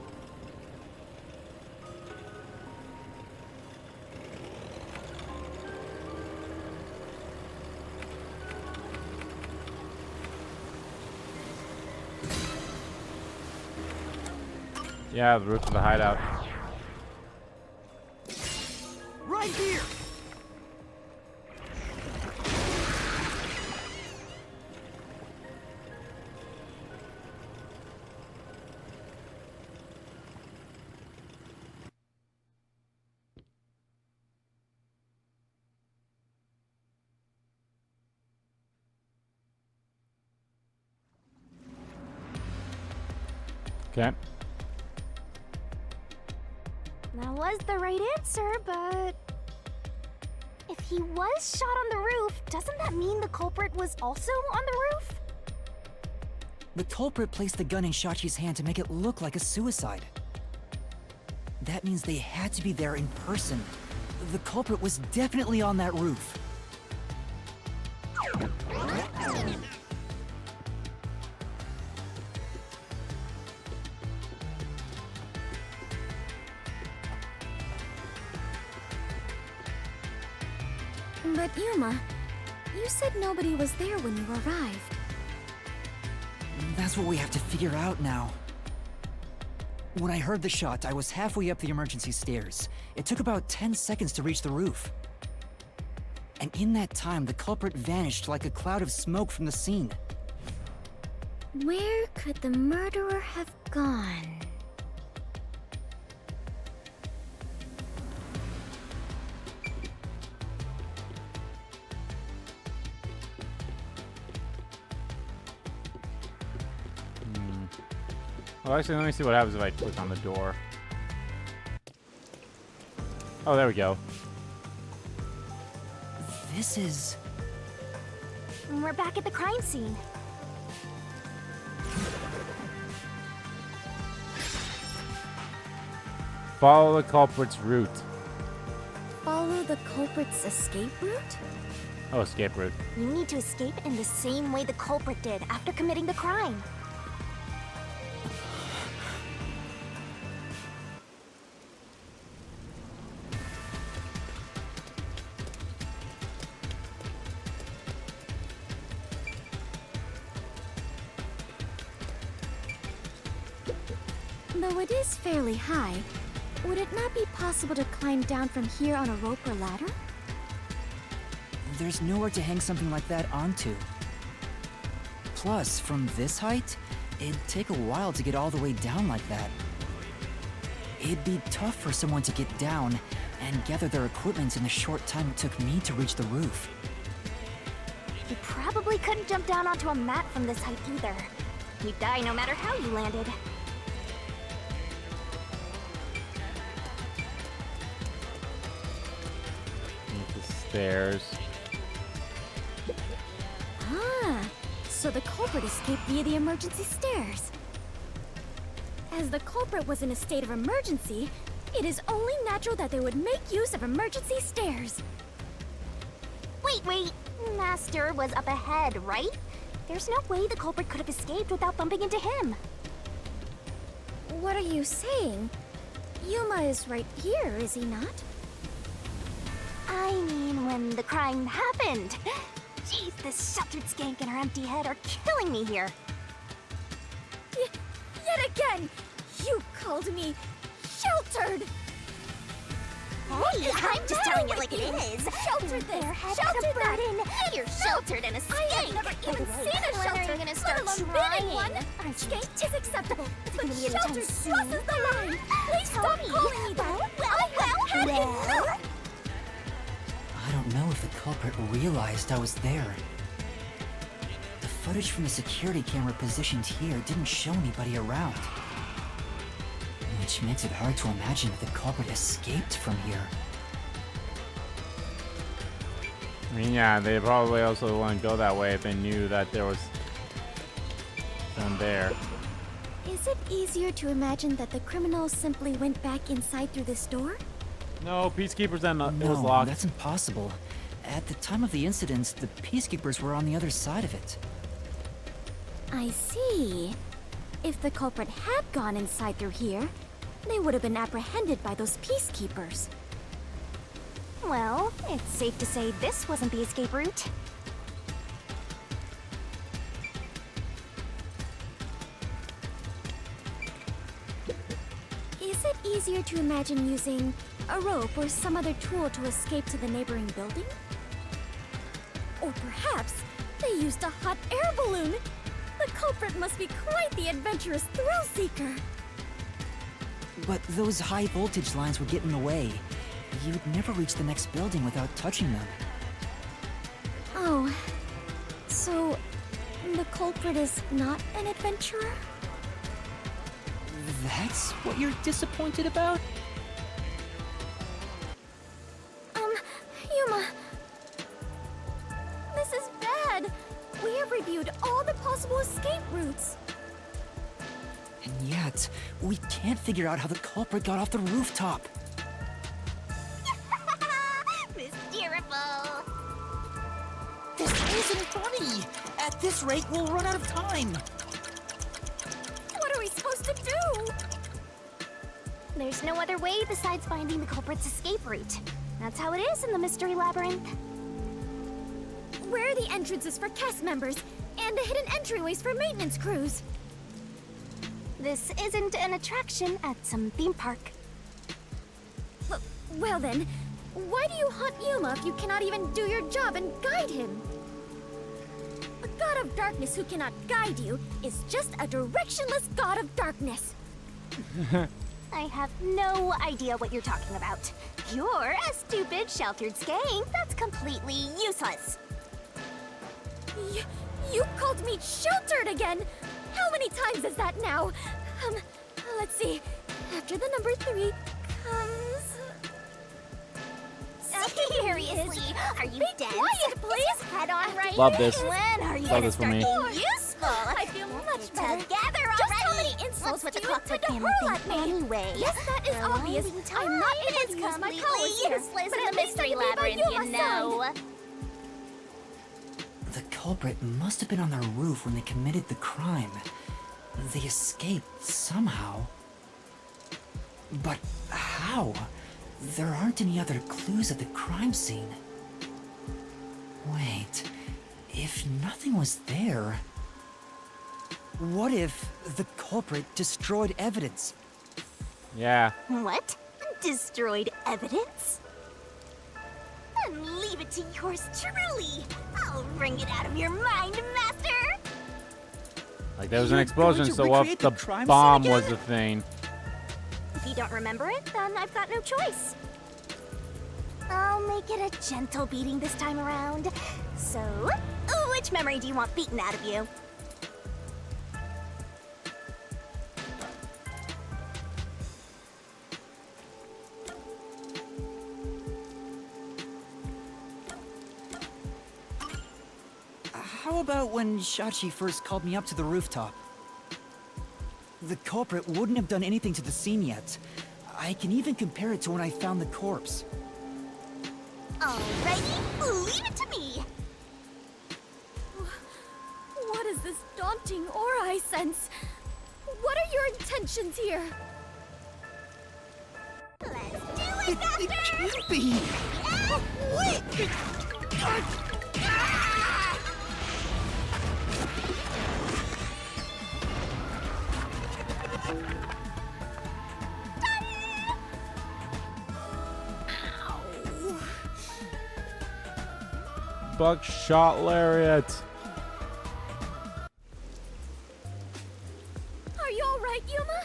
Yeah, the roof of the hideout. Right here! Okay. That was the right answer, but... If he was shot on the roof, doesn't that mean the culprit was also on the roof? The culprit placed the gun in Shachi's hand to make it look like a suicide. That means they had to be there in person. The culprit was definitely on that roof. But Yuma, you said nobody was there when you arrived. That's what we have to figure out now. When I heard the shot, I was halfway up the emergency stairs. It took about 10 seconds to reach the roof. And in that time, the culprit vanished like a cloud of smoke from the scene. Where could the murderer have gone? Well, actually, let me see what happens if I click on the door. Oh, there we go. This is... We're back at the crime scene. Follow the culprit's route. Follow the culprit's escape route? Oh, escape route. You need to escape in the same way the culprit did after committing the crime. Though it is fairly high, would it not be possible to climb down from here on a rope or ladder? There's nowhere to hang something like that onto. Plus, from this height, it'd take a while to get all the way down like that. It'd be tough for someone to get down and gather their equipment in the short time it took me to reach the roof. You probably couldn't jump down onto a mat from this height either. You'd die no matter how you landed. The stairs. Ah, so the culprit escaped via the emergency stairs. As the culprit was in a state of emergency, it is only natural that they would make use of emergency stairs. Wait. Master was up ahead, right? There's no way the culprit could have escaped without bumping into him. What are you saying? Yuma is right here, is he not? I mean, when the crime happened. Jeez, this sheltered skank and her empty head are killing me here. Yet again, you called me sheltered! Hey, I'm just telling you like it is. Sheltered this, sheltered that! You're sheltered and a skank. I have never even seen a When are shelter, you gonna let start alone been in trying? one! Aren't you? Skank is acceptable, but gonna be anytime sheltered soon. crosses the line! Please stop Tony. calling me that! I have had enough! I don't know if the culprit realized I was there. The footage from the security camera positioned here didn't show anybody around. Which makes it hard to imagine that the culprit escaped from here. I mean, yeah, they probably also wouldn't go that way if they knew that there was someone there. Is it easier to imagine that the criminal simply went back inside through this door? No, Peacekeepers and it was No, locked. that's impossible. At the time of the incident, the peacekeepers were on the other side of it. I see. If the culprit had gone inside through here, they would have been apprehended by those peacekeepers. Well, it's safe to say this wasn't the escape route. Is it easier to imagine using a rope or some other tool to escape to the neighboring building? Or perhaps they used a hot air balloon? The culprit must be quite the adventurous thrill-seeker. But those high voltage lines would get in the way. You'd never reach the next building without touching them. Oh, so the culprit is not an adventurer? That's what you're disappointed about? Yuma. This is bad. We have reviewed all the possible escape routes. And yet, we can't figure out how the culprit got off the rooftop. Mysterious. This isn't funny! At this rate, we'll run out of time! What are we supposed to do? There's no other way besides finding the culprit's escape route. That's how it is in the mystery labyrinth. Where are the entrances for cast members and the hidden entryways for maintenance crews? This isn't an attraction at some theme park. Well then, why do you hunt Yuma if you cannot even do your job and guide him? A god of darkness who cannot guide you is just a directionless god of darkness. I have no idea what you're talking about. You're a stupid, sheltered skank that's completely useless. You called me sheltered again! How many times is that now? Let's see. After the number 3 comes... Seriously, are you dead? Quiet, please! Head on right. Love this. When are you Love gonna this for start me. being useful? I feel much better. Together already. Just how many insults What's with do the you clockwork intend to hammer hurl thing at me? anyway? Yes, that is You're obvious. losing I'm not time. able It's to use my completely powers here, useless but in at the least I mystery can be by labyrinth, you Yuma's know. side. The culprit must have been on their roof when they committed the crime. They escaped somehow. But how? There aren't any other clues at the crime scene. Wait, if nothing was there... What if the culprit destroyed evidence? Yeah. What? Destroyed evidence? Then leave it to yours truly. I'll wring it out of your mind, Master. Like there was an You're explosion, going to so what recreate if the the crime scene bomb again? was the thing? If you don't remember it, then I've got no choice. I'll make it a gentle beating this time around. So, which memory do you want beaten out of you? How about when Shachi first called me up to the rooftop? The culprit wouldn't have done anything to the scene yet. I can even compare it to when I found the corpse. Alrighty, leave it to me. What is this daunting aura I sense? What are your intentions here? Let's do it, Master! It can't be! Wait! Buckshot lariat. Are you alright, Yuma?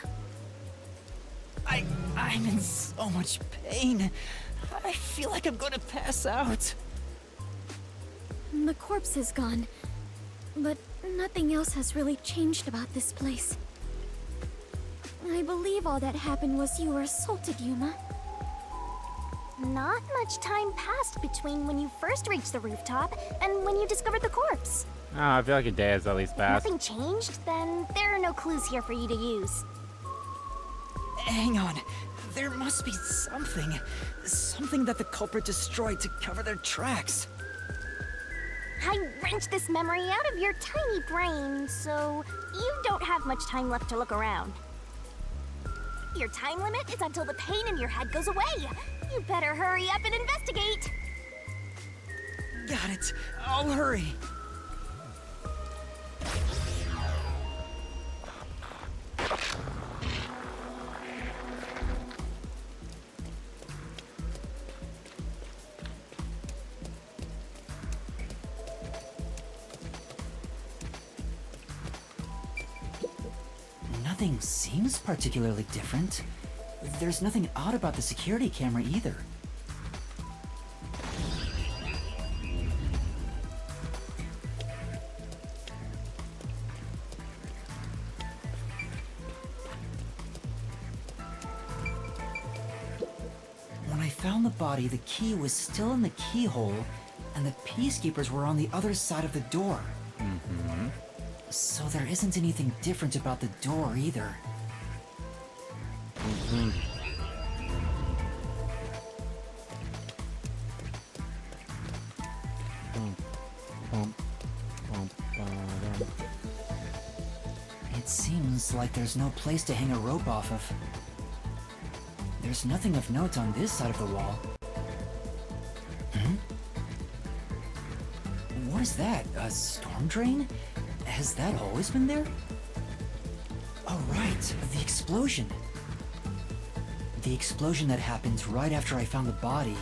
I'm in so much pain. I feel like I'm gonna pass out. The corpse is gone, but nothing else has really changed about this place. I believe all that happened was you were assaulted, Yuma. Not much time passed between when you first reached the rooftop and when you discovered the corpse. Oh, I feel like a day has at least If passed. nothing changed, then there are no clues here for you to use. Hang on. There must be something. Something that the culprit destroyed to cover their tracks. I wrenched this memory out of your tiny brain, so you don't have much time left to look around. Your time limit is until the pain in your head goes away. You better hurry up and investigate. Got it. I'll hurry. Nothing seems particularly different. There's nothing odd about the security camera either. When I found the body, the key was still in the keyhole, and the peacekeepers were on the other side of the door. So there isn't anything different about the door either. It seems like there's no place to hang a rope off of. There's nothing of note on this side of the wall. What is that? A storm drain? Has that always been there? Oh, right. The explosion. The explosion that happened right after I found the body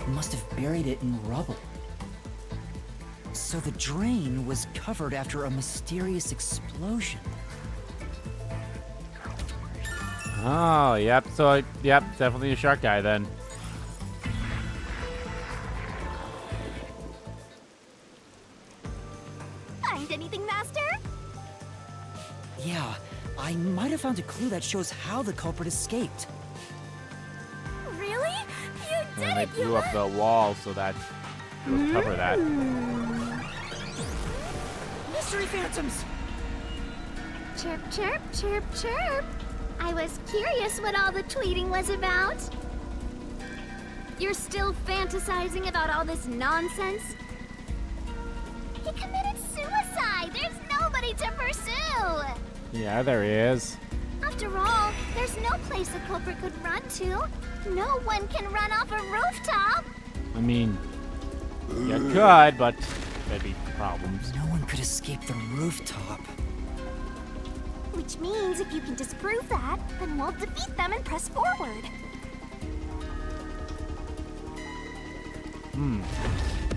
must have buried it in rubble. So the drain was covered after a mysterious explosion. Oh, yep. So, yep, definitely a shark guy then. Find anything, Master? Yeah, I might have found a clue that shows how the culprit escaped. Really? You did And they it, blew up the wall so that it would cover that. Mystery phantoms! Chirp, chirp, chirp, chirp. I was curious what all the tweeting was about. You're still fantasizing about all this nonsense? He committed suicide! There's nobody to pursue! Yeah, there he is. After all, there's no place a culprit could run to. No one can run off a rooftop! I mean, you could, but there'd be problems. No one could escape the rooftop. Which means if you can disprove that, then we'll defeat them and press forward.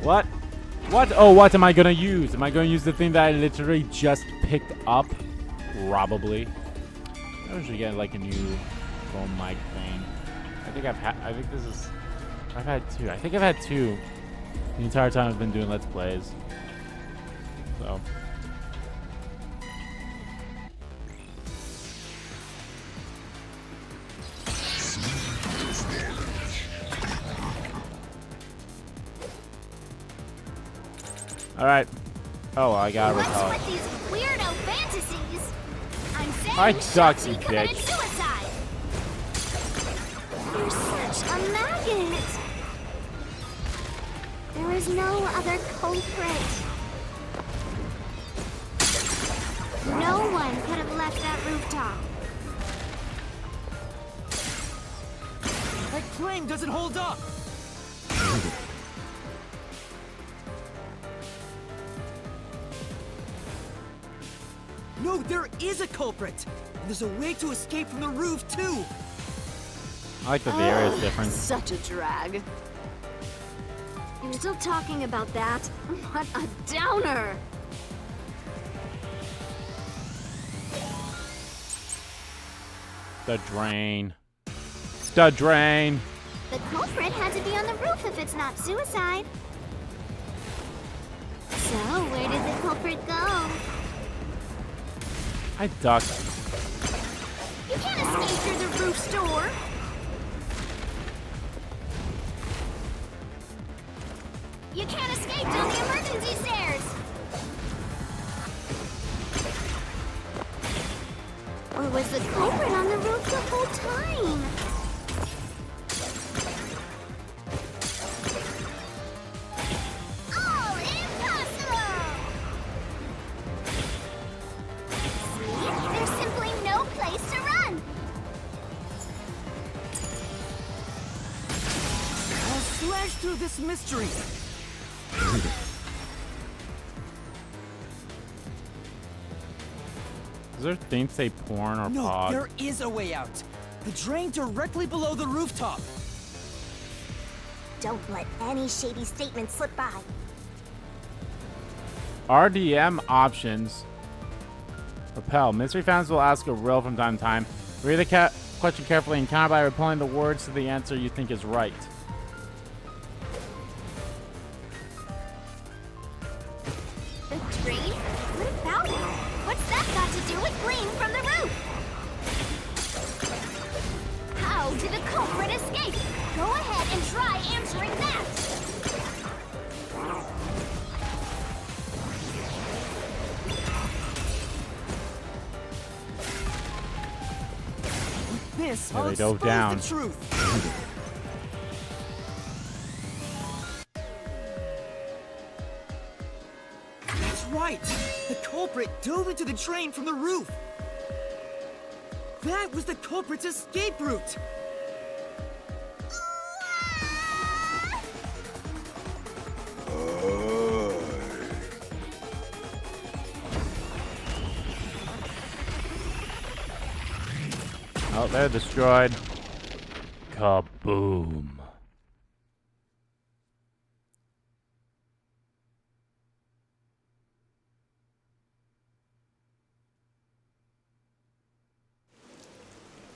What? What? Oh, what am I gonna use? Am I gonna use the thing that I literally just picked up? Probably. I should get like a new phone mic thing. I think this is. I've had two. I think I've had two the entire time I've been doing Let's Plays. So. All right. Oh, I got What's repel. with these weirdo fantasies? I'm saying I suck, Shotzi you committed bitch. suicide. You're such a maggot. There is no other culprit. No one could have left that rooftop. That claim doesn't hold up! No, there is a culprit! And there's a way to escape from the roof, too! I like that the area is different. Such a drag. You're still talking about that? What a downer! The drain. The drain. The culprit had to be on the roof if it's not suicide. So, where did the culprit go? I ducked. You can't escape through the roof's door. You can't escape down the emergency stairs. Or was the culprit on the roof the whole time? All impossible! See? There's simply no place to run. I'll slash through this mystery! Does there things say porn or No, pod? there is a way out. The drain directly below the rooftop. Don't let any shady statement slip by. RDM options. Repel. Mystery fans will ask a riddle from time to time. Read the question carefully and counter by repelling the words to the answer you think is right. The drain? What about it? What's that got to do with gleam from the roof? How did the culprit escape? Go ahead and try answering that. This, Yeah, I'll they dove expose down. the truth. That's right. The culprit dove into the drain from the roof. That was the culprit's escape route. Oh, they're destroyed. Kaboom.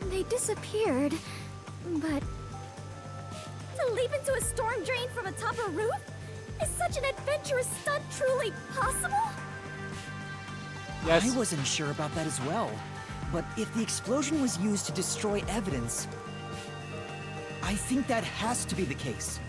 They disappeared, but to leap into a storm drain from atop a roof? Is such an adventurous stunt truly possible? Yes. I wasn't sure about that as well. But if the explosion was used to destroy evidence, I think that has to be the case.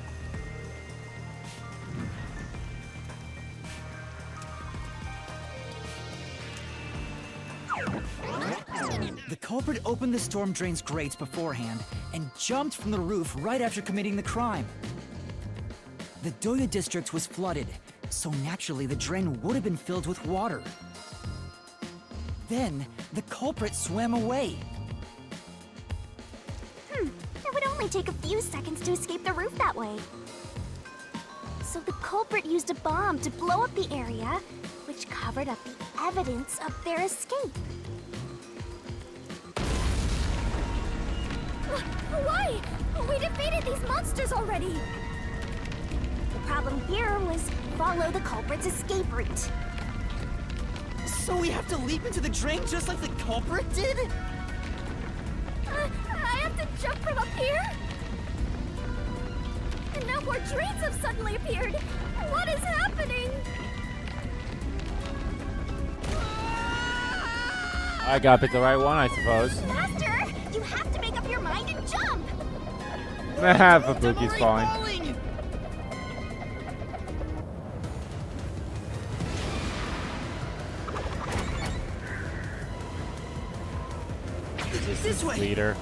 The culprit opened the storm drain's grates beforehand and jumped from the roof right after committing the crime. The Doya district was flooded, so naturally the drain would have been filled with water. Then, the culprit swam away. It would only take a few seconds to escape the roof that way. So the culprit used a bomb to blow up the area, which covered up the evidence of their escape. Why? We defeated these monsters already! The problem here was follow the culprit's escape route. So we have to leap into the drain just like the culprit did? I have to jump from up here? And now more drains have suddenly appeared! What is happening? I gotta pick the right one, I suppose. Master, you have to make up your mind and jump! Fubbuki's falling. This way. Leader.